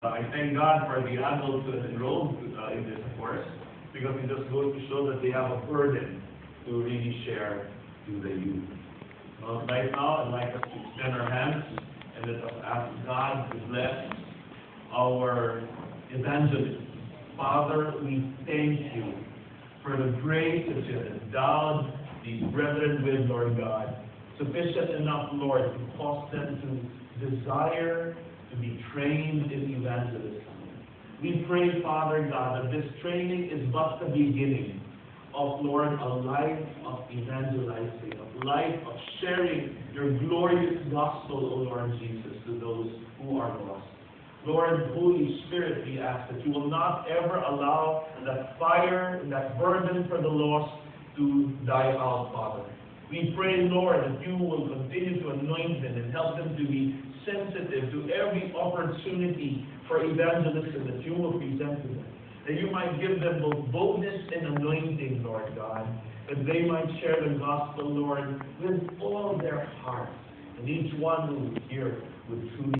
I thank God for the adults who have enrolled in this course because it just goes to show that they have a burden to really share to the youth. Right now, I'd like us to extend our hands and let us ask God to bless our evangelism. Father, we thank you for the grace that you have endowed these brethren with, Lord God. Sufficient enough, Lord, to cause them to desire to be trained in evangelism. We pray, Father God, that this training is but the beginning of, Lord, a life of evangelizing, a life of sharing your glorious gospel, O Lord Jesus, to those who are lost. Lord, Holy Spirit, we ask that you will not ever allow that fire and that burden for the lost to die out, Father. We pray, Lord, that you will continue to anoint them and help them to be sensitive to every opportunity for evangelism that you will present to them. That you might give them both boldness and anointing, Lord God, that they might share the gospel, Lord, with all their heart. And each one who will hear would truly